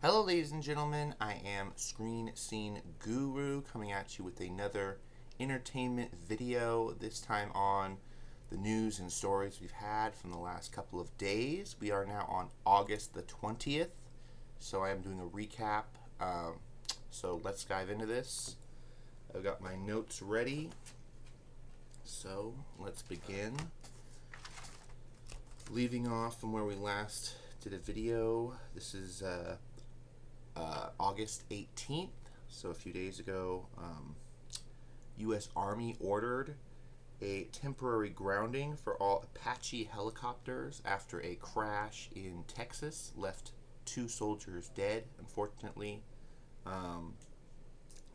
Hello, ladies and gentlemen. I am Screen Scene Guru coming at you with another entertainment video, this time on the news and stories we've had from the last couple of days. We are now on August the 20th, so I am doing a recap. So let's dive into this. I've got my notes ready, so let's begin. Leaving off from where we last did a video, this is August 18th, so a few days ago. U.S. Army ordered a temporary grounding for all Apache helicopters after a crash in Texas left 2 soldiers dead. Unfortunately,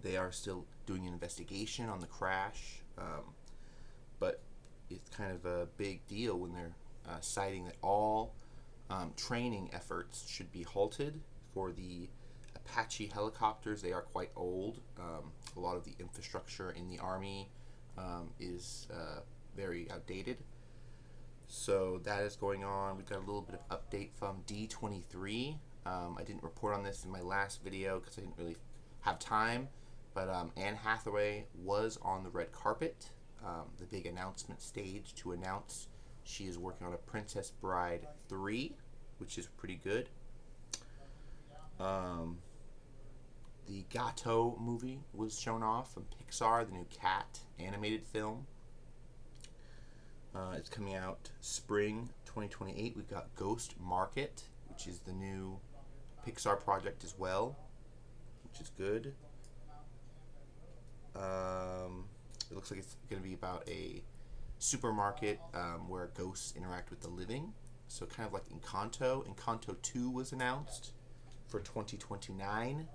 they are still doing an investigation on the crash, but it's kind of a big deal when they're citing that all training efforts should be halted for the Apache helicopters. They are quite old. A lot of the infrastructure in the Army is very outdated. So that is going on. We've got a little bit of update from D23. I didn't report on this in my last video because I didn't really have time, but Anne Hathaway was on the red carpet, the big announcement stage, to announce she is working on a Princess Bride 3, which is pretty good. The Gato movie was shown off from Pixar, the new cat animated film. It's coming out spring 2028. We've got Ghost Market, which is the new Pixar project as well, which is good. It looks like it's going to be about a supermarket where ghosts interact with the living. So kind of like Encanto. Encanto 2 was announced for 2029.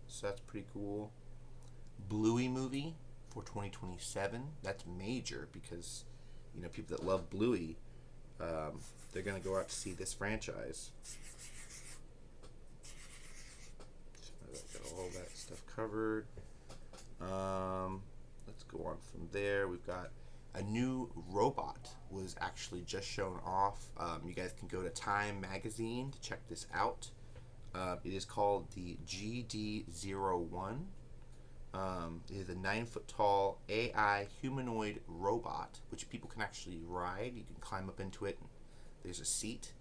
So that's pretty cool. Bluey movie for 2027. That's major because, people that love Bluey, they're going to go out to see this franchise. So I've got all that stuff covered. Let's go on from there. We've got a new robot was actually just shown off. You guys can go to Time Magazine to check this out. It is called the GD01. It is a 9-foot tall AI humanoid robot, which people can actually ride. You can climb up into it, and there's a seat.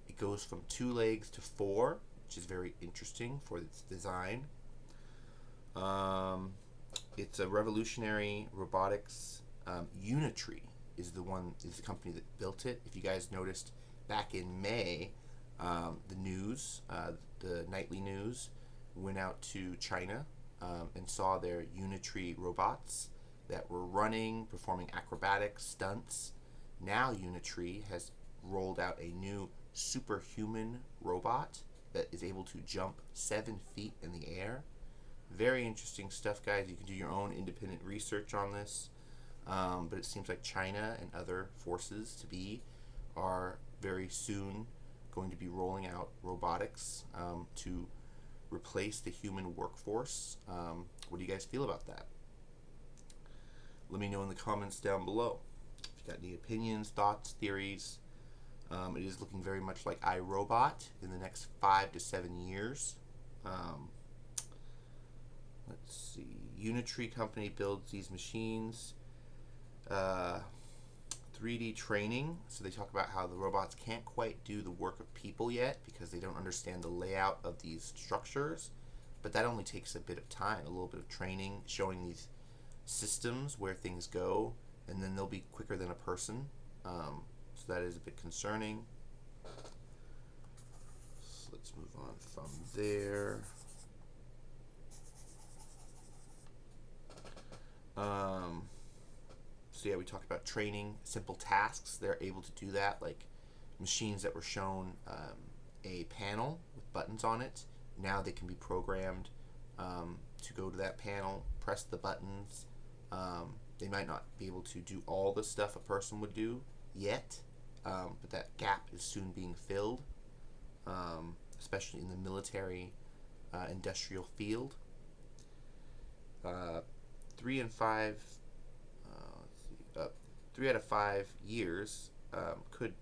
It goes from 2 legs to 4, which is very interesting for its design. It's a revolutionary robotics. Unitree is the company that built it. If you guys noticed back in May, the news, the nightly news, went out to China and saw their Unitree robots that were running, performing acrobatic stunts. Now Unitree has rolled out a new superhuman robot that is able to jump 7 feet in the air. Very interesting stuff, guys. You can do your own independent research on this. But it seems like China and other forces to be are very soon going to be rolling out robotics to replace the human workforce. What do you guys feel about that? Let me know in the comments down below. If you got any opinions, thoughts, theories. It is looking very much like iRobot in the next 5 to 7 years. Let's see. Unitree company builds these machines. 3D training. So they talk about how the robots can't quite do the work of people yet because they don't understand the layout of these structures. But that only takes a bit of time, a little bit of training, showing these systems where things go, and then they'll be quicker than a person. So that is a bit concerning. So let's move on from there. So yeah, we talked about training simple tasks. They're able to do that, like machines that were shown a panel with buttons on it. Now they can be programmed to go to that panel, press the buttons. They might not be able to do all the stuff a person would do yet, but that gap is soon being filled, especially in the military industrial field. 3 and 5 3 out of 5 years could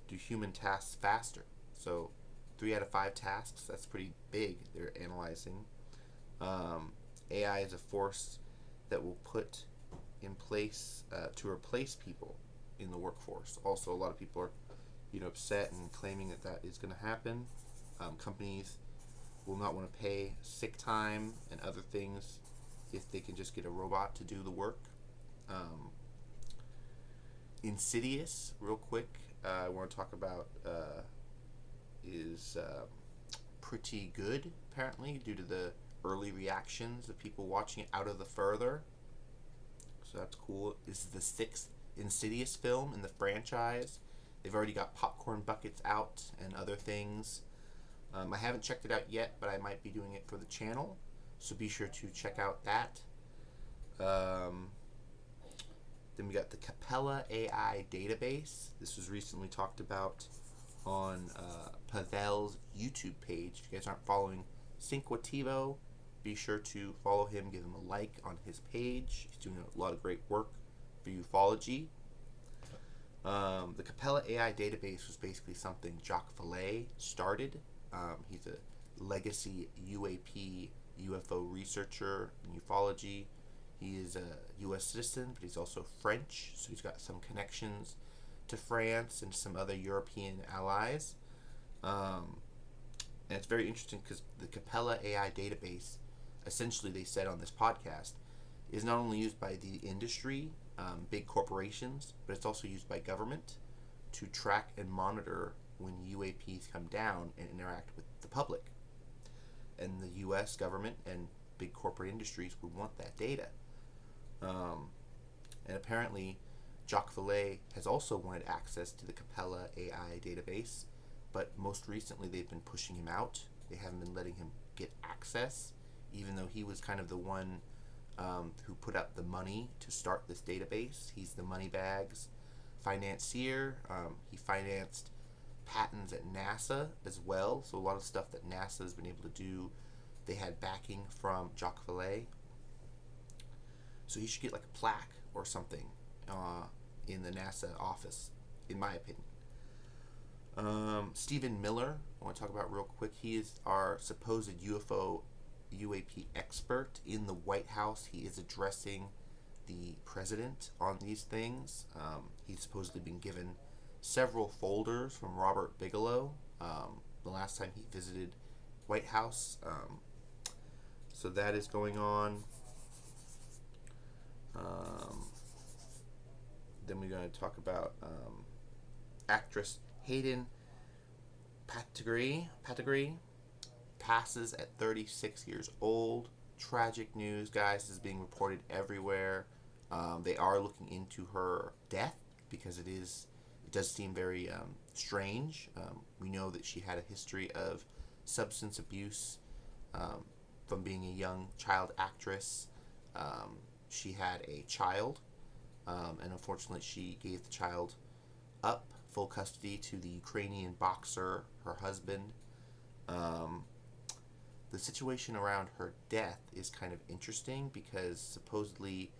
do human tasks faster. So 3 out of 5 tasks. That's pretty big. They're analyzing. AI is a force that will put in place to replace people in the workforce. Also, a lot of people are, upset and claiming that is going to happen. Companies will not want to pay sick time and other things if they can just get a robot to do the work. Insidious, real quick, I want to talk about is pretty good, apparently, due to the early reactions of people watching it out of the further. So that's cool. This is the 6th Insidious film in the franchise. They've already got popcorn buckets out and other things. I haven't checked it out yet, but I might be doing it for the channel, so be sure to check out that. Then we got the Capella AI database. This was recently talked about on Pavel's YouTube page. If you guys aren't following Cinquativo, be sure to follow him, give him a like on his page. He's doing a lot of great work for ufology. The Capella AI database was basically something Jacques Vallée started. He's a legacy UAP UFO researcher in ufology. He is a U.S. citizen, but he's also French, so he's got some connections to France and some other European allies. And it's very interesting because the Capella AI database, essentially they said on this podcast, is not only used by the industry, big corporations, but it's also used by government to track and monitor when UAPs come down and interact with the public. And the U.S. government and big corporate industries would want that data. And apparently, Jacques Vallée has also wanted access to the Capella AI database, but most recently they've been pushing him out. They haven't been letting him get access, even though he was kind of the one who put up the money to start this database. He's the moneybags financier. He financed patents at NASA as well, so a lot of stuff that NASA has been able to do, they had backing from Jacques Vallée. So he should get like a plaque or something in the NASA office, in my opinion. Stephen Miller, I want to talk about real quick. He is our supposed UAP expert in the White House. He is addressing the president on these things. He's supposedly been given several folders from Robert Bigelow the last time he visited White House. So that is going on. Then we're going to talk about actress Hayden Pategre passes at 36 years old. Tragic news, guys. This is being reported everywhere. They are looking into her death because it does seem very strange. We know that she had a history of substance abuse from being a young child actress. She had a child, and unfortunately she gave the child up, full custody, to the Ukrainian boxer, her husband. The situation around her death is kind of interesting because supposedly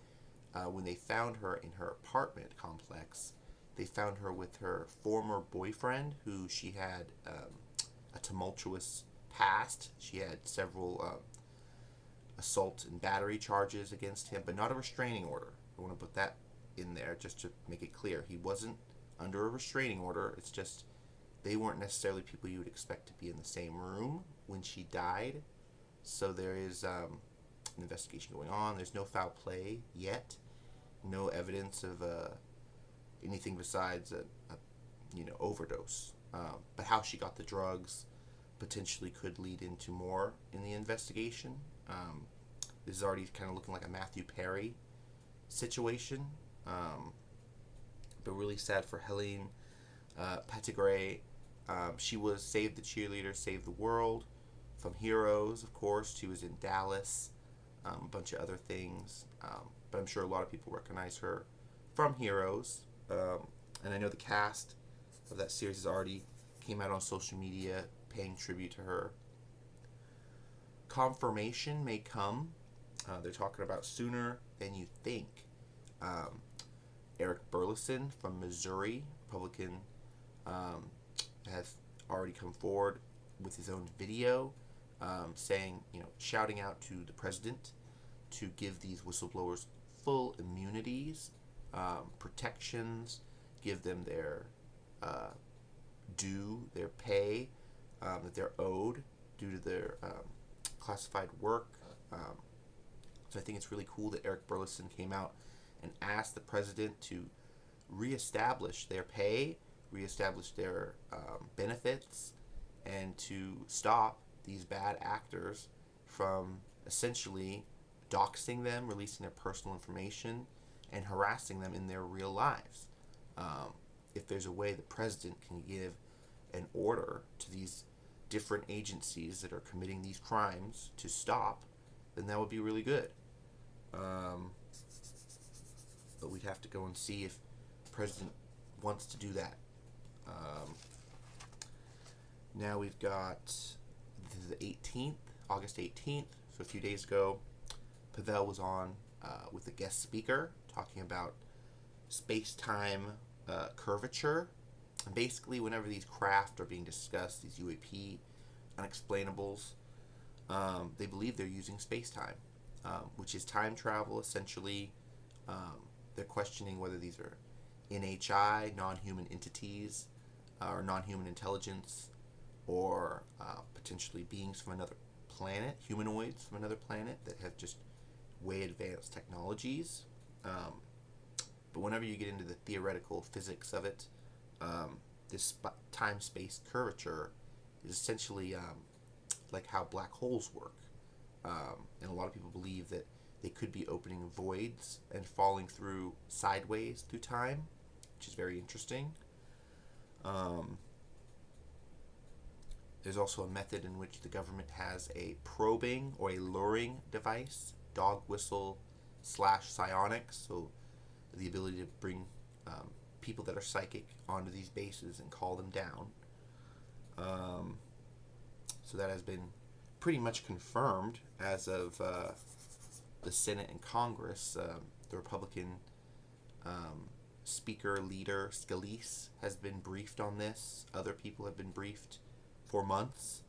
when they found her in her apartment complex, they found her with her former boyfriend, who she had a tumultuous past. She had several assault and battery charges against him, but not a restraining order. I want to put that in there just to make it clear. He wasn't under a restraining order. It's just they weren't necessarily people you would expect to be in the same room when she died. So there is an investigation going on. There's no foul play yet. No evidence of anything besides a overdose. But how she got the drugs potentially could lead into more in the investigation. This is already kind of looking like a Matthew Perry situation. But really sad for Helene Pategre. She was Save the Cheerleader, Save the World from Heroes, of course. She was in Dallas, a bunch of other things. But I'm sure a lot of people recognize her from Heroes. And I know the cast of that series has already came out on social media paying tribute to her. Confirmation may come. They're talking about sooner than you think. Eric Burleson from Missouri, Republican, has already come forward with his own video, saying, shouting out to the president to give these whistleblowers full immunities, protections, give them their due, their pay that they're owed due to their classified work. So I think it's really cool that Eric Burleson came out and asked the president to reestablish their pay, reestablish their benefits, and to stop these bad actors from essentially doxing them, releasing their personal information, and harassing them in their real lives. If there's a way the president can give an order to these different agencies that are committing these crimes to stop, then that would be really good. But we'd have to go and see if the president wants to do that. Now we've got the 18th, August 18th, so a few days ago, Pavel was on with a guest speaker talking about space-time curvature. And basically, whenever these craft are being discussed, these UAP unexplainables, they believe they're using space-time, which is time travel, essentially. They're questioning whether these are NHI, non-human entities, or non-human intelligence, or potentially beings from another planet, humanoids from another planet that have just way advanced technologies. But whenever you get into the theoretical physics of it, this time-space curvature is essentially like how black holes work. And a lot of people believe that they could be opening voids and falling through sideways through time, which is very interesting. There's also a method in which the government has a probing or a luring device, dog whistle / psionics, so the ability to bring people that are psychic onto these bases and call them down. So that has been pretty much confirmed as of the Senate and Congress. The Republican speaker, leader, Scalise, has been briefed on this. Other people have been briefed for months.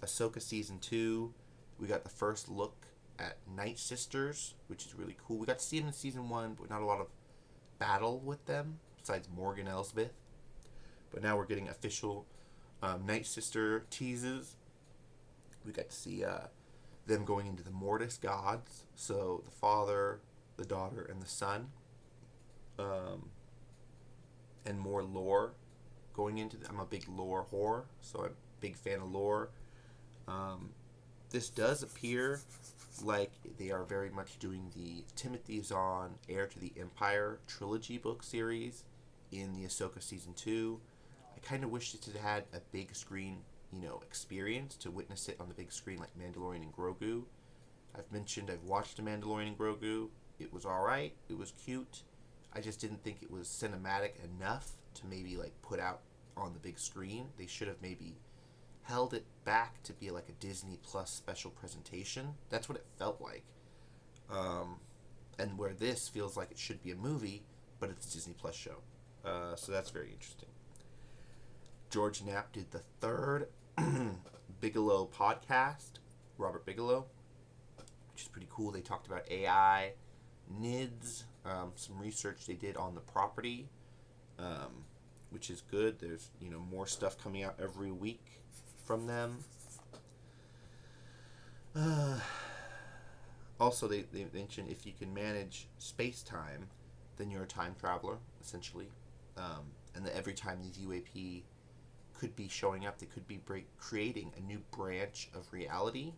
Ahsoka Season 2, we got the first look at Night Sisters, which is really cool. We got to see them in Season 1, but not a lot of battle with them, besides Morgan Elsbeth. But now we're getting official Night Sister teases. We got to see them going into the Mortis gods, so the father, the daughter, and the son. And more lore going into I'm a big lore whore, so I'm a big fan of lore. This does appear like they are very much doing the Timothy Zahn Heir to the Empire trilogy book series in the Ahsoka Season 2. I kind of wish it had a big screen, experience to witness it on the big screen like Mandalorian and Grogu. I've watched The Mandalorian and Grogu. It was alright. It was cute. I just didn't think it was cinematic enough to maybe put out on the big screen. They should have maybe held it back to be like a Disney Plus special presentation. That's what it felt like. And where this feels like it should be a movie, but it's a Disney Plus show. So that's very interesting. George Knapp did the third Bigelow podcast, Robert Bigelow, which is pretty cool. They talked about AI, NIDS, some research they did on the property, which is good. There's more stuff coming out every week from them. Also, they mentioned if you can manage space-time, then you're a time traveler, essentially. And that every time these UAP could be showing up, they could be creating a new branch of reality,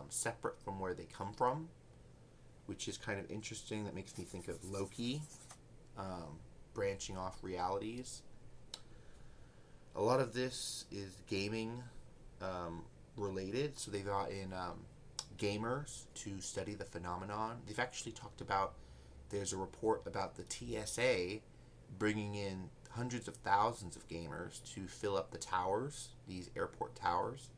separate from where they come from, which is kind of interesting. That makes me think of Loki, branching off realities. A lot of this is gaming related, so they got in gamers to study the phenomenon. They've actually talked about, there's a report about the TSA bringing in hundreds of thousands of gamers to fill up the towers, these airport towers,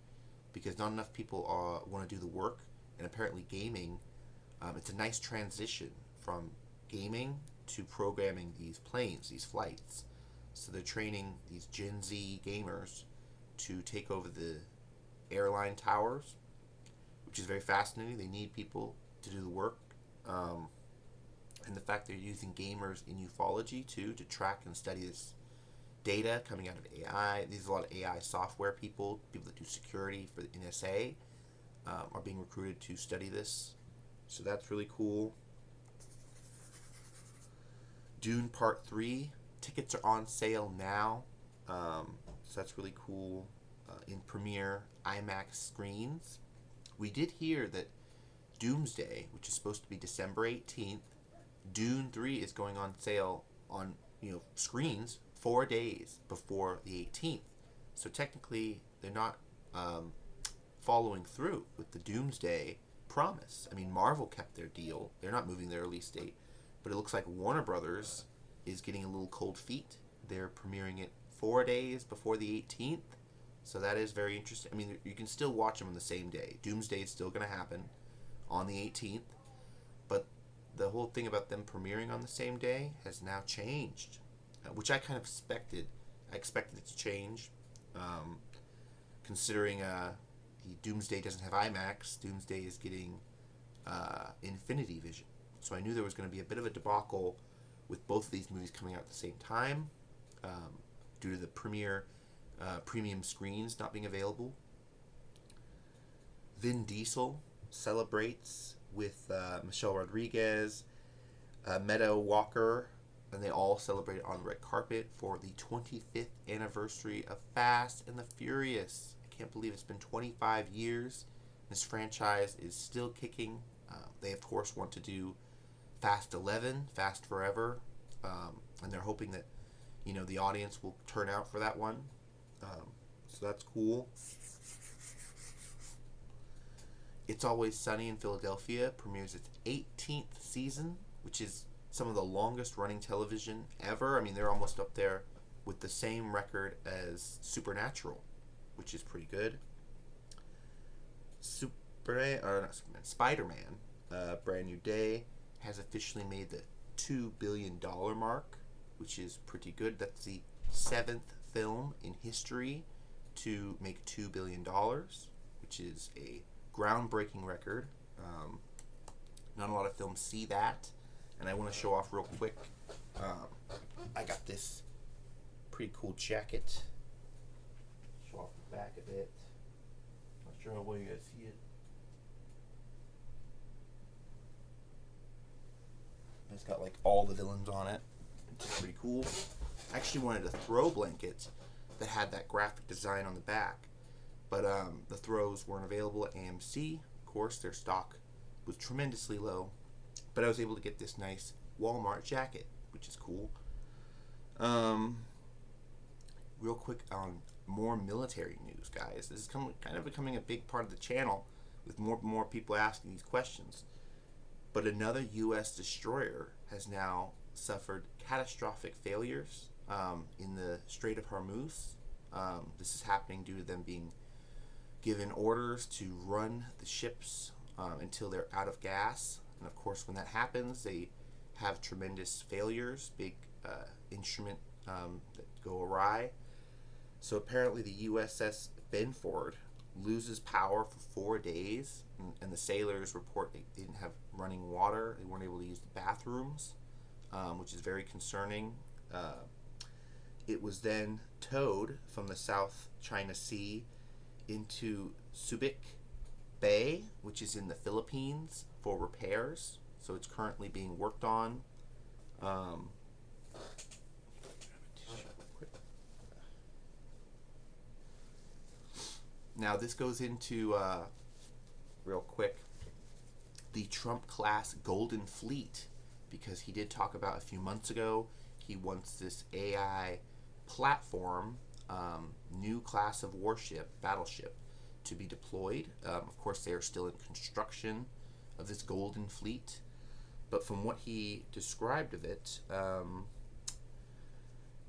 because not enough people want to do the work. And apparently gaming, it's a nice transition from gaming to programming these planes, these flights. So they're training these Gen Z gamers to take over the airline towers, which is very fascinating. They need people to do the work. And the fact they're using gamers in ufology too to track and study this data coming out of AI. There's a lot of AI software people that do security for the NSA, are being recruited to study this. So that's really cool. Dune Part 3 tickets are on sale now. So that's really cool. In premiere IMAX screens. We did hear that Doomsday, which is supposed to be December 18th, Dune 3 is going on sale on screens 4 days before the 18th. So technically, they're not following through with the Doomsday promise. I mean, Marvel kept their deal. They're not moving their release date. But it looks like Warner Brothers is getting a little cold feet. They're premiering it 4 days before the 18th. So that is very interesting. I mean, you can still watch them on the same day. Doomsday is still going to happen on the 18th. But the whole thing about them premiering on the same day has now changed, which I kind of expected. I expected it to change, considering the Doomsday doesn't have IMAX. Doomsday is getting Infinity Vision. So I knew there was going to be a bit of a debacle with both of these movies coming out at the same time, due to the premium screens not being available. Vin Diesel celebrates with Michelle Rodriguez, Meadow Walker, and they all celebrated on the red carpet for the 25th anniversary of Fast and the Furious. I can't believe it's been 25 years. This franchise is still kicking. They, of course, want to do Fast 11, Fast Forever, and they're hoping that the audience will turn out for that one. So that's cool. It's Always Sunny in Philadelphia premieres its 18th season, which is some of the longest running television ever. I mean, they're almost up there with the same record as Supernatural, which is pretty good. Spider-Man, Brand New Day, has officially made the $2 billion mark, which is pretty good. That's the 7th film in history to make $2 billion, which is a groundbreaking record. Not a lot of films see that, and I want to show off real quick. I got this pretty cool jacket. Show off the back of it. Not sure how well you guys see it. It's got like all the villains on it. It's pretty cool. I actually wanted a throw blanket that had that graphic design on the back, but the throws weren't available at AMC. Of course, their stock was tremendously low, but I was able to get this nice Walmart jacket, which is cool. Real quick on more military news, guys. This is kind of becoming a big part of the channel, with more people asking these questions. But another U.S. destroyer has now suffered catastrophic failures in the Strait of Hormuz. This is happening due to them being given orders to run the ships until they're out of gas. And of course, when that happens, they have tremendous failures, big instrument that go awry. So apparently the USS Benfold loses power for 4 days, and the sailors report they didn't have running water. They weren't able to use the bathrooms, which is very concerning. It was then towed from the South China Sea into Subic Bay, which is in the Philippines, for repairs. So it's currently being worked on. Now this goes into, real quick, the Trump-class Golden Fleet, because he did talk about a few months ago, he wants this AI platform, new class of warship, battleship, to be deployed. Of course, they are still in construction of this Golden Fleet, but from what he described of it,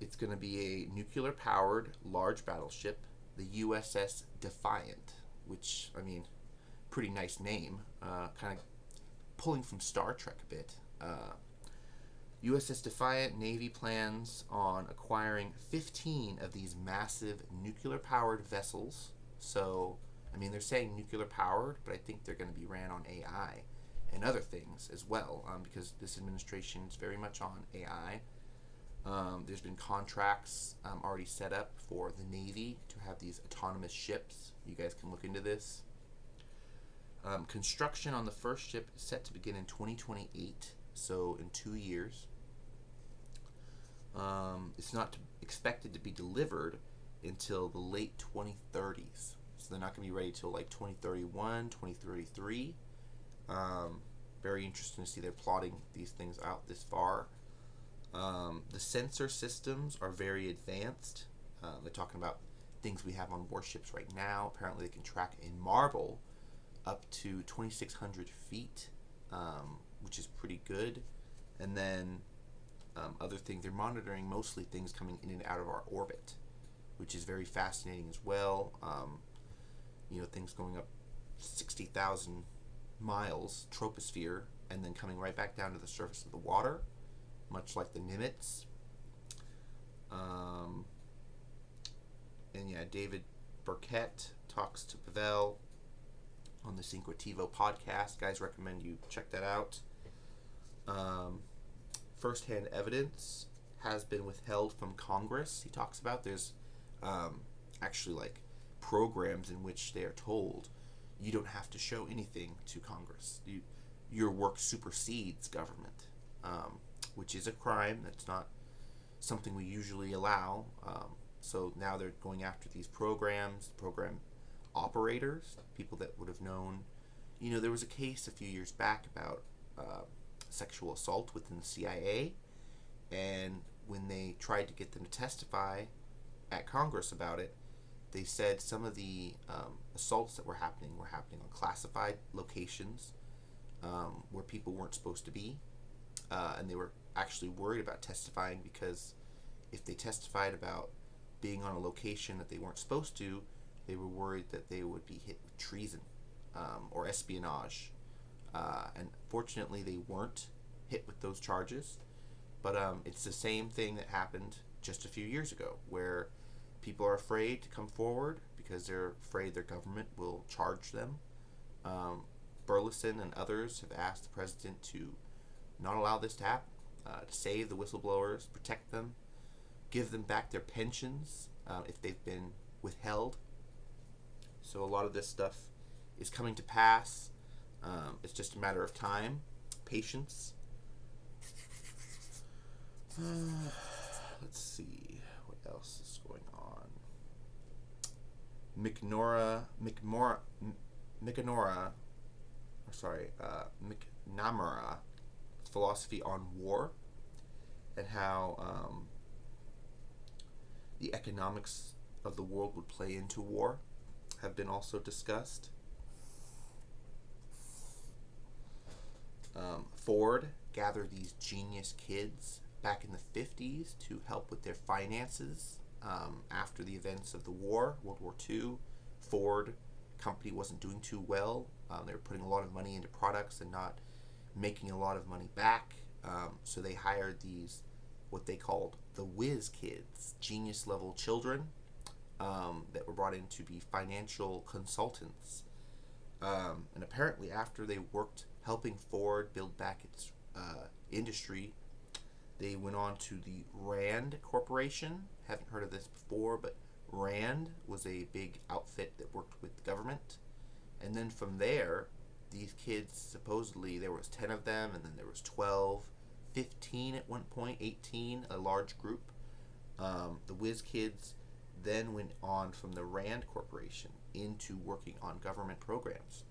it's going to be a nuclear-powered large battleship, the USS Defiant, which, I mean, pretty nice name, kind of pulling from Star Trek a bit. USS Defiant Navy plans on acquiring 15 of these massive nuclear-powered vessels. So, I mean, they're saying nuclear-powered, but I think they're going to be ran on AI and other things as well, because this administration is very much on AI. There's been contracts already set up for the Navy to have these autonomous ships. You guys can look into this. Construction on the first ship is set to begin in 2028, so in 2 years. It's not expected to be delivered until the late 2030s. So they're not going to be ready till like 2031, 2033. Very interesting to see they're plotting these things out this far. The sensor systems are very advanced. They're talking about things we have on warships right now. Apparently they can track a marble up to 2,600 feet, which is pretty good. And then other things, they're monitoring mostly things coming in and out of our orbit, which is very fascinating as well. Things going up 60,000 miles, troposphere, and then coming right back down to the surface of the water, much like the Nimitz. David Burkett talks to Pavel on the Cinquetivo podcast. Guys, recommend you check that out. First-hand evidence has been withheld from Congress. He talks about there's actually like programs in which they are told you don't have to show anything to Congress. Your work supersedes government, which is a crime. That's not something we usually allow. So now they're going after these programs, program operators, people that would have known. There was a case a few years back about sexual assault within the CIA, and when they tried to get them to testify at Congress about it, they said some of the assaults that were happening on classified locations where people weren't supposed to be, and they were actually worried about testifying because if they testified about being on a location that they weren't supposed to, they were worried that they would be hit with treason or espionage. And fortunately, they weren't hit with those charges. But it's the same thing that happened just a few years ago, where people are afraid to come forward because they're afraid their government will charge them. Burleson and others have asked the president to not allow this to happen, to save the whistleblowers, protect them, give them back their pensions if they've been withheld. So a lot of this stuff is coming to pass. It's just a matter of time, patience. Let's see what else is going on. McNamara philosophy on war and how the economics of the world would play into war have been also discussed. Ford gathered these genius kids back in the 50s to help with their finances after the events of the war, World War II. Ford company wasn't doing too well. They were putting a lot of money into products and not making a lot of money back. So they hired these, what they called the whiz kids, genius level children that were brought in to be financial consultants. And apparently after they worked helping Ford build back its industry, they went on to the Rand Corporation. Haven't heard of this before, but Rand was a big outfit that worked with the government. And then from there, these kids, supposedly there was 10 of them, and then there was 12, 15 at one point, 18, a large group. The whiz kids then went on from the Rand Corporation into working on government programs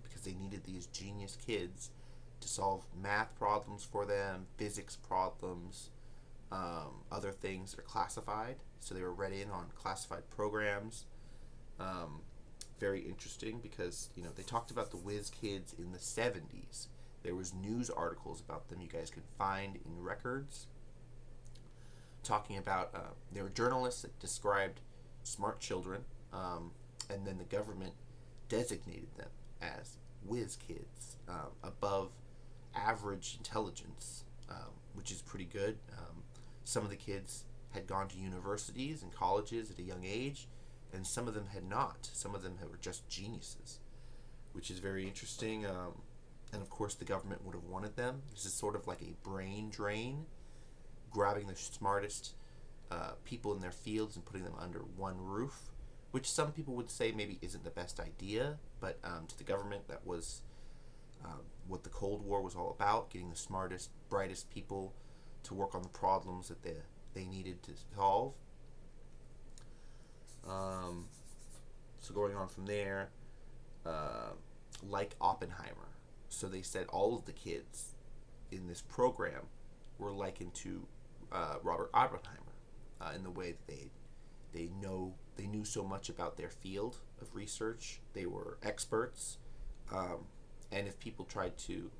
because they needed these genius kids to solve math problems for them, physics problems, other things that are classified. So they were read in on classified programs. Very interesting because they talked about the whiz kids in the 70s. There was news articles about them you guys can find in records talking about there were journalists that described smart children, and then the government designated them as whiz kids, above average intelligence, which is pretty good. Some of the kids had gone to universities and colleges at a young age, and some of them had not. Some of them were just geniuses, which is very interesting. And of course, the government would have wanted them. This is sort of like a brain drain, grabbing the smartest people in their fields and putting them under one roof, which some people would say maybe isn't the best idea, but to the government, that was what the Cold War was all about, getting the smartest, brightest people to work on the problems that they needed to solve. So going on from there, like Oppenheimer. So they said all of the kids in this program were likened to Robert Oppenheimer in the way that they knew so much about their field of research. They were experts, and if people tried to,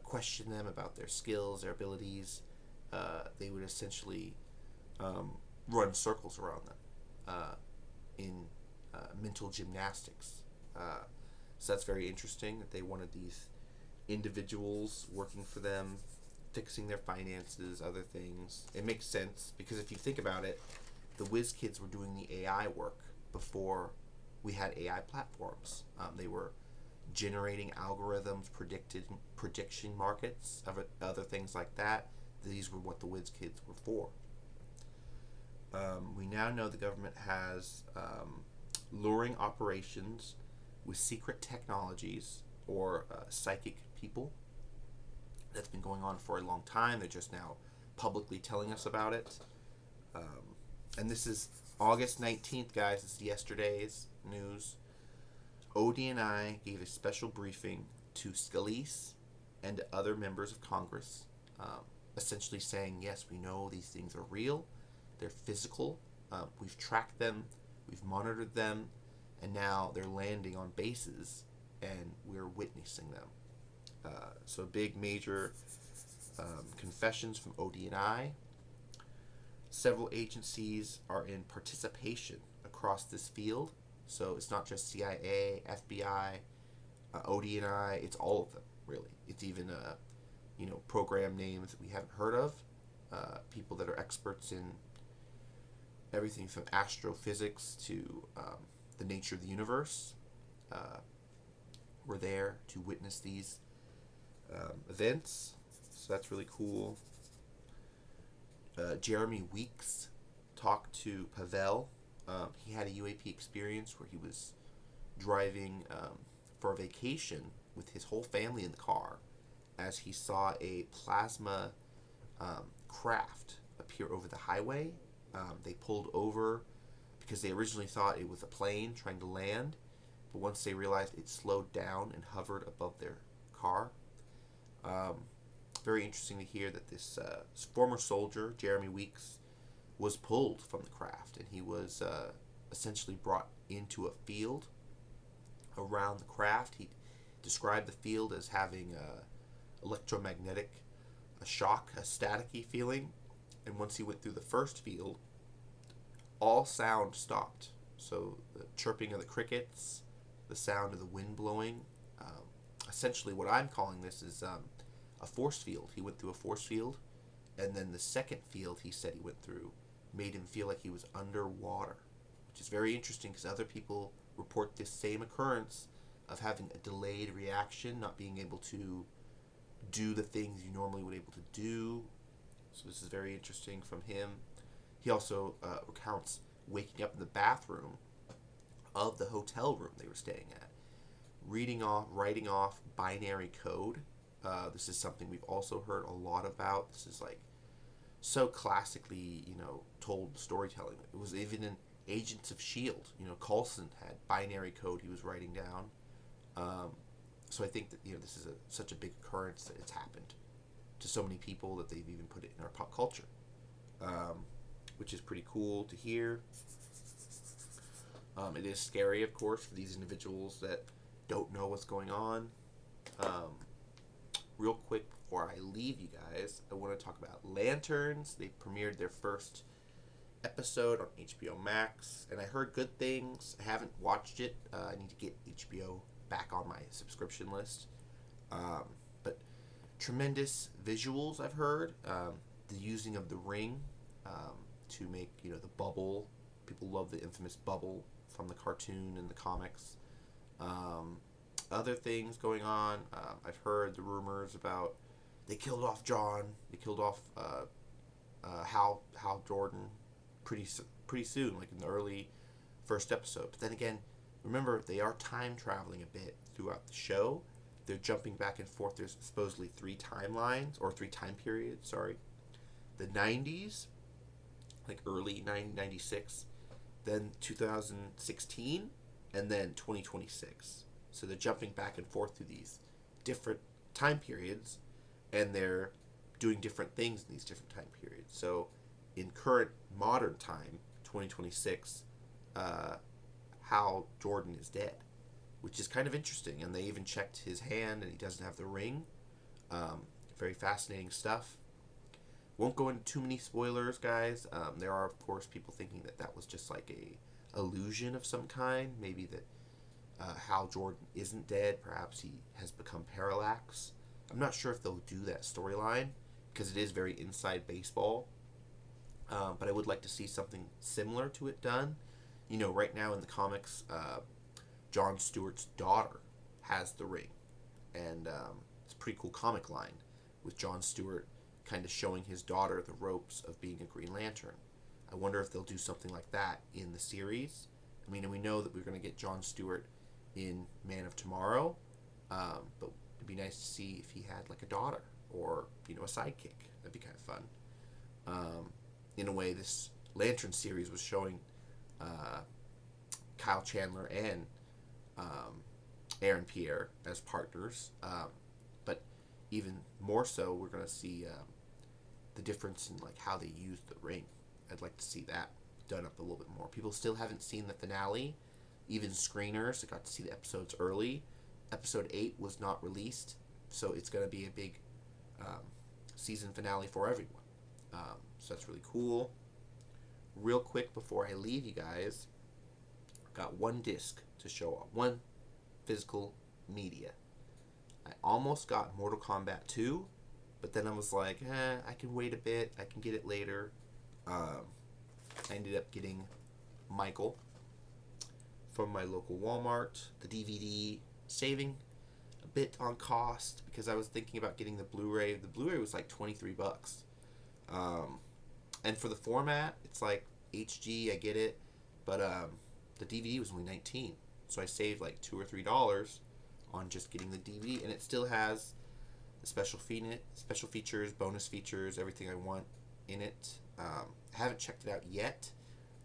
question them about their skills, their abilities, they would essentially run circles around them in mental gymnastics. So that's very interesting that they wanted these individuals working for them, fixing their finances, other things. It makes sense because if you think about it, the whiz kids were doing the AI work before we had AI platforms. They were generating algorithms, prediction markets, other things like that. These were what the whiz kids were for. We now know the government has luring operations with secret technologies or psychic people. That's been going on for a long time. They're just now publicly telling us about it. And this is August 19th, guys. It's yesterday's news. ODNI gave a special briefing to Scalise and other members of Congress, essentially saying, yes, we know these things are real. They're physical. We've tracked them. We've monitored them. And now they're landing on bases, and we're witnessing them. So big, major confessions from ODNI. Several agencies are in participation across this field. So it's not just CIA, FBI, ODNI. It's all of them, really. It's even program names that we haven't heard of. People that are experts in everything from astrophysics to the nature of the universe. Were there to witness these events. So that's really cool. Jeremy Weeks talked to Pavel. He had a UAP experience where he was driving for a vacation with his whole family in the car as he saw a plasma craft appear over the highway. They pulled over because they originally thought it was a plane trying to land, but once they realized it slowed down and hovered above their car. Very interesting to hear that this former soldier, Jeremy Weeks, was pulled from the craft, and he was essentially brought into a field around the craft. He described the field as having electromagnetic, a shock, a staticky feeling, and once he went through the first field, all sound stopped. So the chirping of the crickets, the sound of the wind blowing, essentially what I'm calling this is a force field. He went through a force field, and then the second field he said he went through made him feel like he was underwater, which is very interesting because other people report this same occurrence of having a delayed reaction, not being able to do the things you normally would be able to do. So this is very interesting from him. He also recounts waking up in the bathroom of the hotel room they were staying at, writing off binary code. This is something we've also heard a lot about. This is like so classically, told storytelling. It was even in Agents of S.H.I.E.L.D. Coulson had binary code he was writing down. So I think that this is such a big occurrence that it's happened to so many people that they've even put it in our pop culture, which is pretty cool to hear. It is scary, of course, for these individuals that don't know what's going on. Real quick before I leave you guys, I want to talk about Lanterns. They premiered their first episode on HBO Max, and I heard good things. I haven't watched it. I need to get HBO back on my subscription list. But Tremendous visuals, I've heard. The using of the ring to make, the bubble. People love the infamous bubble from the cartoon and the comics. Um, Other things going on. I've heard the rumors about they killed off John. They killed off Hal Jordan pretty soon, like in the early first episode. But then again, remember they are time traveling a bit throughout the show. They're jumping back and forth. There's supposedly three timelines or three time periods. Sorry, the '90s, like early 1996, then 2016, and then 2026. So they're jumping back and forth through these different time periods, and they're doing different things in these different time periods. So in current modern time, 2026, Hal Jordan is dead, which is kind of interesting. And they even checked his hand, and he doesn't have the ring. Very fascinating stuff. Won't go into too many spoilers, guys. There are, of course, people thinking that that was just like a illusion of some kind. Maybe that Hal Jordan isn't dead. Perhaps he has become Parallax. I'm not sure if they'll do that storyline because it is very inside baseball. But I would like to see something similar to it done. Right now in the comics, Jon Stewart's daughter has the ring. And it's a pretty cool comic line with Jon Stewart kind of showing his daughter the ropes of being a Green Lantern. I wonder if they'll do something like that in the series. I mean, we know that we're going to get Jon Stewart in Man of Tomorrow, but it'd be nice to see if he had like a daughter or, a sidekick. That'd be kind of fun. In a way, this Lantern series was showing Kyle Chandler and Aaron Pierre as partners, but even more so, we're going to see the difference in like how they use the ring. I'd like to see that done up a little bit more. People still haven't seen the finale, even screeners. I got to see the episodes early. Episode 8 was not released, so it's going to be a big season finale for everyone. So that's really cool. Real quick before I leave you guys, got one disc to show off, one physical media. I almost got Mortal Kombat 2, but then I was like, I can wait a bit. I can get it later. I ended up getting Michael from my local Walmart, the DVD, saving a bit on cost because I was thinking about getting the Blu-ray. The Blu-ray was like $23. And for the format, it's like HG, I get it, but the DVD was only $19. So I saved like $2 or $3 on just getting the DVD, and it still has the special features, bonus features, everything I want in it. I haven't checked it out yet.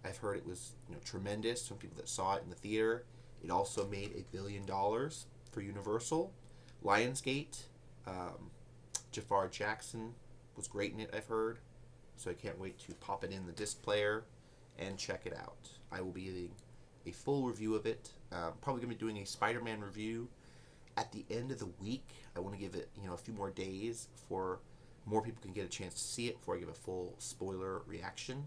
I've heard it was tremendous from people that saw it in the theater. It also made $1 billion for Universal. Lionsgate, Jafar Jackson was great in it, I've heard. So I can't wait to pop it in the disc player and check it out. I will be getting a full review of it. Probably going to be doing a Spider-Man review at the end of the week. I want to give it a few more days before more people can get a chance to see it before I give a full spoiler reaction.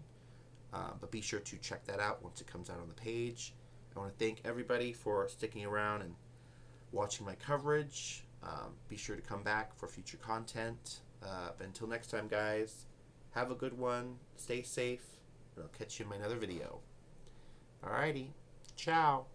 But be sure to check that out once it comes out on the page. I want to thank everybody for sticking around and watching my coverage. Be sure to come back for future content. But until next time, guys, have a good one. Stay safe. And I'll catch you in my another video. Alrighty. Ciao.